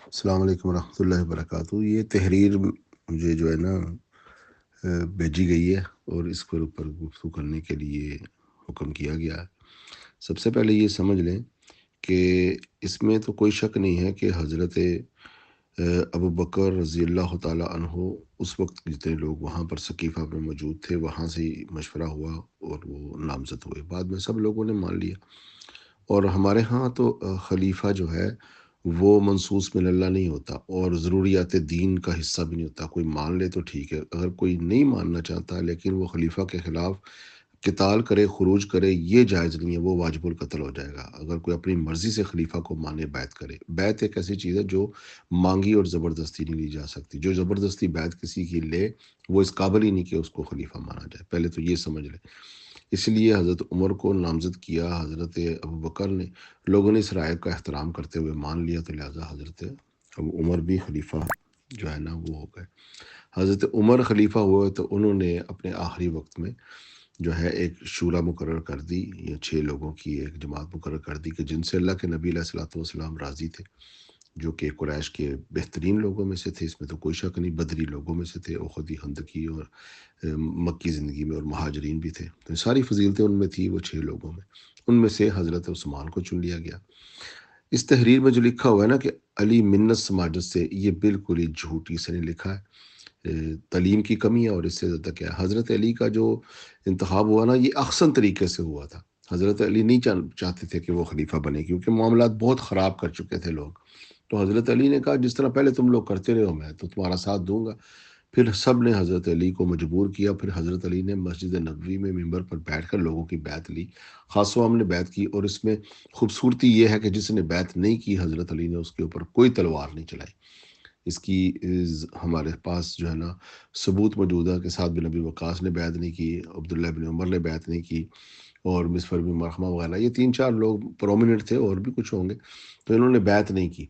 السلام علیکم ورحمۃ اللہ وبرکاتہ۔ یہ تحریر مجھے جو ہے نا بھیجی گئی ہے اور اس پر اوپر گفتگو کرنے کے لیے حکم کیا گیا ہے۔ سب سے پہلے یہ سمجھ لیں کہ اس میں تو کوئی شک نہیں ہے کہ حضرت ابو بکر رضی اللہ تعالیٰ عنہ اس وقت جتنے لوگ وہاں پر ثقیفہ میں موجود تھے وہاں سے ہی مشورہ ہوا اور وہ نامزد ہوئے، بعد میں سب لوگوں نے مان لیا۔ اور ہمارے ہاں تو خلیفہ جو ہے وہ منصوص من اللہ نہیں ہوتا اور ضروریات دین کا حصہ بھی نہیں ہوتا۔ کوئی مان لے تو ٹھیک ہے، اگر کوئی نہیں ماننا چاہتا لیکن وہ خلیفہ کے خلاف قتال کرے، خروج کرے، یہ جائز نہیں ہے، وہ واجب القتل ہو جائے گا۔ اگر کوئی اپنی مرضی سے خلیفہ کو مانے، بیعت کرے، بیعت ایک ایسی چیز ہے جو مانگی اور زبردستی نہیں لی جا سکتی۔ جو زبردستی بیعت کسی کی لے وہ اس قابل ہی نہیں کہ اس کو خلیفہ مانا جائے، پہلے تو یہ سمجھ لیں۔ اس لیے حضرت عمر کو نامزد کیا، حضرت ابو بکر نے، لوگوں نے اس رائے کا احترام کرتے ہوئے مان لیا، تو لہٰذا حضرت ابو عمر بھی خلیفہ جو ہے نا وہ ہو گئے۔ حضرت عمر خلیفہ ہوئے تو انہوں نے اپنے آخری وقت میں جو ہے ایک شورا مقرر کر دی، یا 6 لوگوں کی ایک جماعت مقرر کر دی کہ جن سے اللہ کے نبی علیہ الصلوۃ والسلام راضی تھے، جو کہ قریش کے بہترین لوگوں میں سے تھے، اس میں تو کوئی شک نہیں، بدری لوگوں میں سے تھے، احدی، خندقی اور مکی زندگی میں، اور مہاجرین بھی تھے، تو ساری فضیلتیں ان میں تھی وہ 6 لوگوں میں۔ ان میں سے حضرت عثمان کو چن لیا گیا۔ اس تحریر میں جو لکھا ہوا ہے نا کہ علی منت سماجت سے، یہ بالکل ہی جھوٹی سے نہیں لکھا ہے۔ تعلیم کی کمی ہے اور اس سے زیادہ کیا ہے۔ حضرت علی کا جو انتخاب ہوا نا، یہ احسن طریقے سے ہوا تھا۔ حضرت علی نہیں چاہتے تھے کہ وہ خلیفہ بنے، کیونکہ معاملات بہت خراب کر چکے تھے لوگ۔ تو حضرت علی نے کہا جس طرح پہلے تم لوگ کرتے رہے ہو میں تو تمہارا ساتھ دوں گا۔ پھر سب نے حضرت علی کو مجبور کیا، پھر حضرت علی نے مسجد نبوی میں ممبر پر بیٹھ کر لوگوں کی بیعت لی، خاص ہم نے بیعت کی۔ اور اس میں خوبصورتی یہ ہے کہ جس نے بیعت نہیں کی حضرت علی نے اس کے اوپر کوئی تلوار نہیں چلائی۔ اس کی ہمارے پاس جو ہے نا ثبوت موجود ہے کہ سعد بن نبی وقاص نے بیعت نہیں کی، عبداللہ بن عمر نے بیعت نہیں کی، اور مسفر بن مرحمہ وغیرہ، یہ 3 4 لوگ پرومیننٹ تھے، اور بھی کچھ ہوں گے، تو انہوں نے بیعت نہیں کی۔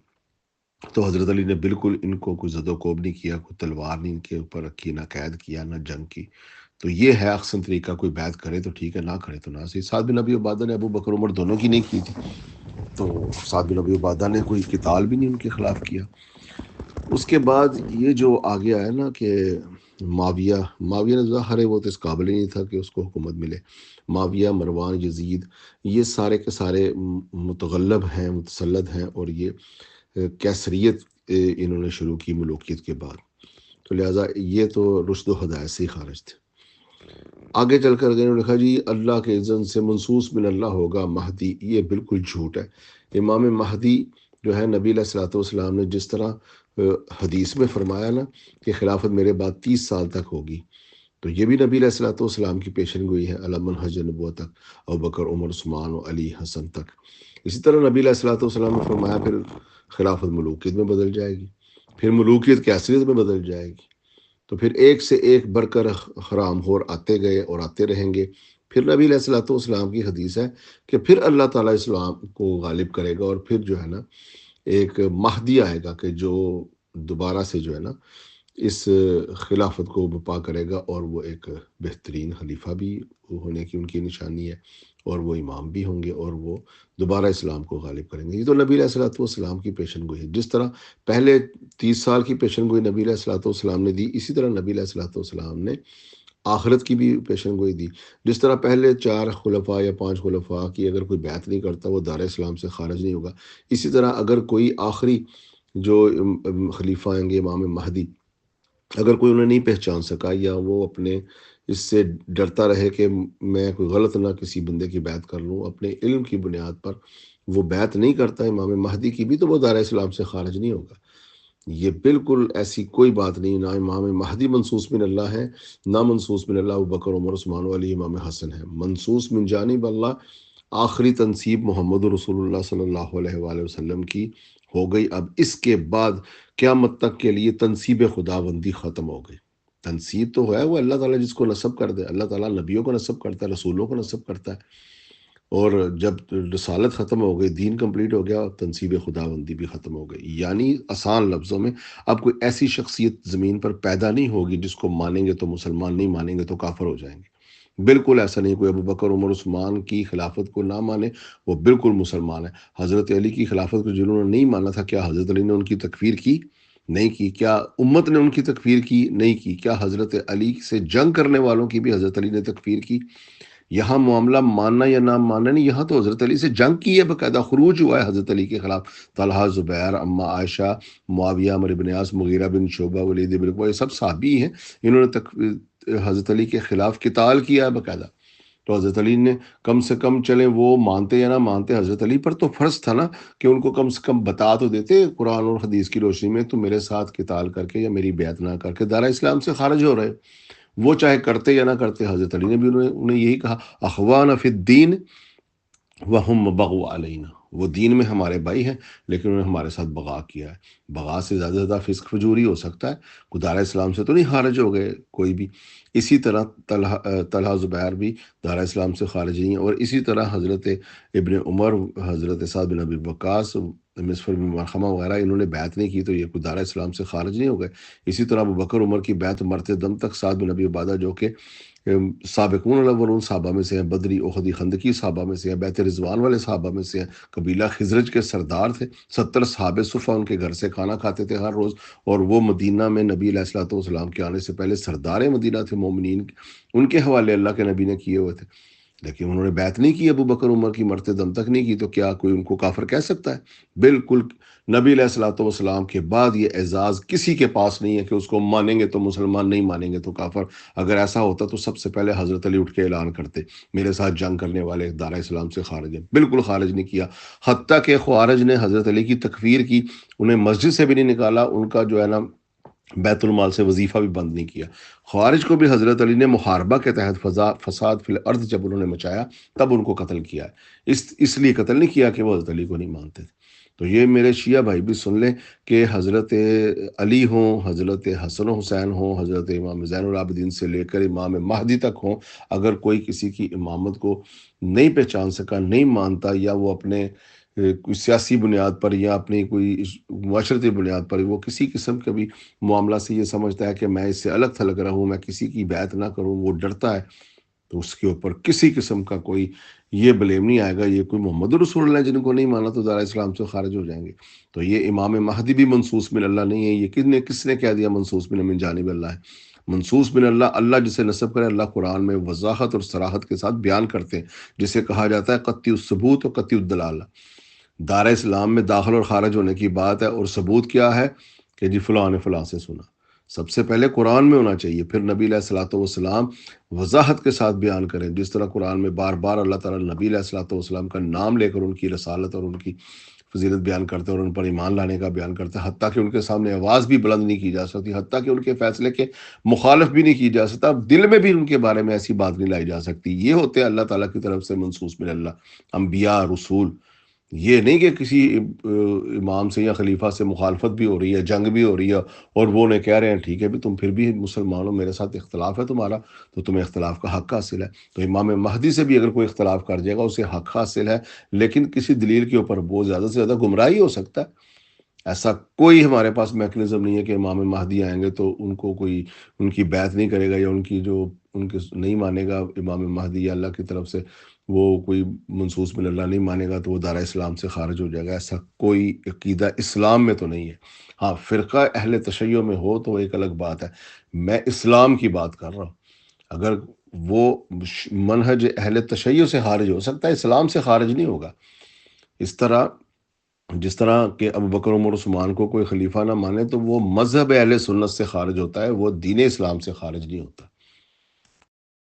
تو حضرت علی نے بالکل ان کو کوئی زد و کوب نہیں کیا، کوئی تلوار نہیں ان کے اوپر رکھی، نہ قید کیا، نہ جنگ کی۔ تو یہ ہے احسن طریقہ، کوئی بیعت کرے تو ٹھیک ہے، نہ کرے تو نہ صحیح۔ سعد بن ابی عبادہ نے ابو بکر عمر دونوں کی نہیں کی تھی، تو سعد بن ابی عبادہ نے کوئی قتال بھی نہیں ان کے خلاف کیا۔ اس کے بعد یہ جو آگے آیا نا کہ معاویہ نے ظاہر ہے وہ تو اس قابل ہی نہیں تھا کہ اس کو حکومت ملے۔ معاویہ، مروان، یزید، یہ سارے کے سارے متغلب ہیں، متسلط ہیں، اور یہ کیسریت انہوں نے شروع کی ملوکیت کے بعد، تو لہٰذا یہ تو رشد و ہدایت سے ہی خارج تھے۔ آگے چل کر انہوں نے لکھا جی اللہ کے اذن سے منصوص من اللہ ہوگا مہدی، یہ بالکل جھوٹ ہے۔ امام مہدی جو ہے نبی علیہ الصلوۃ والسلام نے جس طرح حدیث میں فرمایا نا کہ خلافت میرے بعد 30 سال تک ہوگی، تو یہ بھی نبی علیہ الصلوۃ والسلام کی پیشن گوئی ہے، علی منہج نبوت تک، ابوبکر، عمر، عثمان و علی، حسن تک۔ اسی طرح نبی علیہ الصلوۃ والسلام نے فرمایا پھر خلافت ملوکیت میں بدل جائے گی، پھر ملوکیت کیسریت میں بدل جائے گی، تو پھر ایک سے ایک بڑھ کر حرام خور آتے گئے اور آتے رہیں گے۔ پھر نبی علیہ الصلوۃ والسلام کی حدیث ہے کہ پھر اللہ تعالیٰ اسلام کو غالب کرے گا، اور پھر جو ہے نا ایک مہدی آئے گا کہ جو دوبارہ سے جو ہے نا اس خلافت کو بپا کرے گا، اور وہ ایک بہترین خلیفہ بھی ہونے کی ان کی نشانی ہے، اور وہ امام بھی ہوں گے، اور وہ دوبارہ اسلام کو غالب کریں گے۔ یہ تو نبی علیہ الصلوۃ والسلام کی پیشن گوئی ہے۔ جس طرح پہلے 30 سال کی پیشن گوئی نبی علیہ الصلوۃ والسلام نے دی، اسی طرح نبی علیہ الصلوۃ والسلام نے آخرت کی بھی پیشن گوئی دی۔ جس طرح پہلے 4 خلفاء یا 5 خلفاء کی اگر کوئی بیعت نہیں کرتا وہ دار اسلام سے خارج نہیں ہوگا، اسی طرح اگر کوئی آخری جو خلیفہ آئیں گے امام مہدی، اگر کوئی انہیں نہیں پہچان سکا، یا وہ اپنے اس سے ڈرتا رہے کہ میں کوئی غلط نہ کسی بندے کی بیعت کر لوں، اپنے علم کی بنیاد پر وہ بیعت نہیں کرتا امام مہدی کی بھی، تو وہ دار اسلام سے خارج نہیں ہوگا۔ یہ بالکل ایسی کوئی بات نہیں، نہ امام مہدی منصوص من اللہ ہے، نہ منصوص من اللہ ابوبکر، عمر، عثمان علی، امام حسن ہے۔ منصوص من جانب اللہ آخری تنصیب محمد رسول اللہ صلی اللہ علیہ وآلہ وسلم کی ہو گئی۔ اب اس کے بعد قیامت تک کے لیے تنصیب خداوندی ختم ہو گئی۔ تنصیب تو ہے وہ اللہ تعالیٰ جس کو نصب کر دے، اللہ تعالیٰ نبیوں کو نصب کرتا ہے، رسولوں کو نصب کرتا ہے، اور جب رسالت ختم ہو گئی، دین کمپلیٹ ہو گیا، تنصیب خداوندی بھی ختم ہو گئی۔ یعنی آسان لفظوں میں اب کوئی ایسی شخصیت زمین پر پیدا نہیں ہوگی جس کو مانیں گے تو مسلمان، نہیں مانیں گے تو کافر ہو جائیں گے۔ بالکل ایسا نہیں، کوئی ابو بکر عمر عثمان کی خلافت کو نہ مانے وہ بالکل مسلمان ہے۔ حضرت علی کی خلافت کو جنہوں نے نہیں مانا تھا، کیا حضرت علی نے ان کی تکفیر کی؟ نہیں کی۔ کیا امت نے ان کی تکفیر کی؟ نہیں کی۔ کیا حضرت علی سے جنگ کرنے والوں کی بھی حضرت علی نے تکفیر کی؟ یہاں معاملہ ماننا یا نہ ماننا نہیں، یہاں تو حضرت علی سے جنگ کی ہے، باقاعدہ خروج ہوا ہے حضرت علی کے خلاف۔ طلحہ، زبیر، اما عائشہ، معاویہ، عمرو بن عاص، مغیرہ بن شعبہ، ولید بن عقبہ، یہ سب صحابی ہیں، انہوں نے حضرت علی کے خلاف قتال کیا ہے باقاعدہ۔ تو حضرت علی نے کم سے کم، چلیں وہ مانتے یا نہ مانتے، حضرت علی پر تو فرض تھا نا کہ ان کو کم سے کم بتا تو دیتے قرآن اور حدیث کی روشنی میں، تو میرے ساتھ قتال کر کے یا میری بیعت نہ کر کے دارہ اسلام سے خارج ہو رہے۔ وہ چاہے کرتے یا نہ کرتے، حضرت علی نے بھی انہیں یہی کہا، اخوان فی الدین وہم بغوا علینا، وہ دین میں ہمارے بھائی ہیں لیکن انہوں نے ہمارے ساتھ بغا کیا ہے۔ بغا سے زیادہ سے زیادہ فسق فجوری ہو سکتا ہے، دارہ اسلام سے تو نہیں خارج ہو گئے کوئی بھی۔ اسی طرح طلحہ زبیر بھی دارہ اسلام سے خارج نہیں ہیں، اور اسی طرح حضرت ابن عمر، حضرت سعد بن ابی وقاص، مسفر بن مرخمہ وغیرہ، انہوں نے بیعت نہیں کی تو یہ کوئی دارہ اسلام سے خارج نہیں ہو گئے۔ اسی طرح ابو بکر عمر کی بیعت مرتے دم تک، سعد بن ابی عبادہ جو کہ سابقون الاولون صحابہ میں سے ہیں، بدری احدی خندقی صحابہ میں سے ہیں، بیعت رضوان والے صحابہ میں سے ہیں، قبیلہ خزرج کے سردار تھے، 70 صحابہ صفہ ان کے گھر سے کھانا کھاتے تھے ہر روز، اور وہ مدینہ میں نبی علیہ الصلوۃ والسلام کے آنے سے پہلے سردار مدینہ تھے مومنین، ان کے حوالے اللہ کے نبی نے کیے ہوئے تھے، لیکن انہوں نے بیعت نہیں کی، ابو بکر عمر کی مرتے دم تک نہیں کی، تو کیا کوئی ان کو کافر کہہ سکتا ہے؟ بالکل۔ نبی علیہ الصلوۃ والسلام کے بعد یہ اعزاز کسی کے پاس نہیں ہے کہ اس کو مانیں گے تو مسلمان، نہیں مانیں گے تو کافر۔ اگر ایسا ہوتا تو سب سے پہلے حضرت علی اٹھ کے اعلان کرتے، میرے ساتھ جنگ کرنے والے دارہ اسلام سے خارج ہیں۔ بالکل خارج نہیں کیا، حتیٰ کہ خوارج نے حضرت علی کی تکفیر کی، انہیں مسجد سے بھی نہیں نکالا، ان کا جو ہے نا بیت المال سے وظیفہ بھی بند نہیں کیا۔ خوارج کو بھی حضرت علی نے محاربہ کے تحت فساد فی الارض جب انہوں نے مچایا تب ان کو قتل کیا ہے، اس لیے قتل نہیں کیا کہ وہ حضرت علی کو نہیں مانتے تھے۔ تو یہ میرے شیعہ بھائی بھی سن لیں کہ حضرت علی ہوں، حضرت حسن و حسین ہوں، حضرت امام زین العابدین سے لے کر امام مہدی تک ہوں، اگر کوئی کسی کی امامت کو نہیں پہچان سکا، نہیں مانتا، یا وہ اپنے کوئی سیاسی بنیاد پر یا اپنی کوئی معاشرتی بنیاد پر وہ کسی قسم کا بھی معاملہ سے یہ سمجھتا ہے کہ میں اس سے الگ تھلگ رہوں، میں کسی کی بیعت نہ کروں، وہ ڈرتا ہے، تو اس کے اوپر کسی قسم کا کوئی یہ بلیم نہیں آئے گا، یہ کوئی محمد رسول اللہ جن کو نہیں مانا تو دارہ اسلام سے خارج ہو جائیں گے۔ تو یہ امام مہدی بھی منصوص من اللہ نہیں ہے، یہ کس نے کہہ دیا منصوص من جانب اللہ ہے؟ منصوص من اللہ، اللہ جسے نسب کرے، اللہ قرآن میں وضاحت اور صراحت کے ساتھ بیان کرتے ہیں، جسے کہا جاتا ہے قطعی الثبوت اور قطعی الدلالہ۔ دارہ اسلام میں داخل اور خارج ہونے کی بات ہے، اور ثبوت کیا ہے کہ جی فلاں نے فلاں سے سنا، سب سے پہلے قرآن میں ہونا چاہیے، پھر نبی علیہ الصلوۃ والسلام وضاحت کے ساتھ بیان کریں، جس طرح قرآن میں بار بار اللہ تعالیٰ نبی علیہ الصلوۃ والسلام کا نام لے کر ان کی رسالت اور ان کی فضیلت بیان کرتے ہیں اور ان پر ایمان لانے کا بیان کرتے ہیں، حتیٰ کہ ان کے سامنے آواز بھی بلند نہیں کی جا سکتی، حتیٰ کہ ان کے فیصلے کے مخالف بھی نہیں کی جا سکتا، دل میں بھی ان کے بارے میں ایسی بات نہیں لائی جا سکتی۔ یہ ہوتے ہیں اللہ تعالیٰ کی طرف سے منصوص من اللہ انبیاء رسول۔ یہ نہیں کہ کسی امام سے یا خلیفہ سے مخالفت بھی ہو رہی ہے، جنگ بھی ہو رہی ہے، اور وہ نے کہہ رہے ہیں ٹھیک ہے بھی تم پھر بھی مسلمان ہو، میرے ساتھ اختلاف ہے تمہارا تو تمہیں اختلاف کا حق حاصل ہے۔ تو امام مہدی سے بھی اگر کوئی اختلاف کر جائے گا اسے حق حاصل ہے، لیکن کسی دلیل کے اوپر وہ زیادہ سے زیادہ گمراہی ہو سکتا ہے۔ ایسا کوئی ہمارے پاس میکنزم نہیں ہے کہ امام مہدی آئیں گے تو ان کو کوئی ان کی بیعت نہیں کرے گا، یا ان کی جو ان کے نہیں مانے گا امام مہدی، یا اللہ کی طرف سے وہ کوئی منصوص من اللہ نہیں مانے گا تو وہ دارہ اسلام سے خارج ہو جائے گا۔ ایسا کوئی عقیدہ اسلام میں تو نہیں ہے۔ ہاں فرقہ اہل تشیع میں ہو تو ایک الگ بات ہے، میں اسلام کی بات کر رہا ہوں۔ اگر وہ منہج اہل تشیع سے خارج ہو سکتا ہے، اسلام سے خارج نہیں ہوگا۔ اس طرح جس طرح کہ ابو بکر عمر عثمان کو کوئی خلیفہ نہ مانے تو وہ مذہب اہل سنت سے خارج ہوتا ہے، وہ دین اسلام سے خارج نہیں ہوتا۔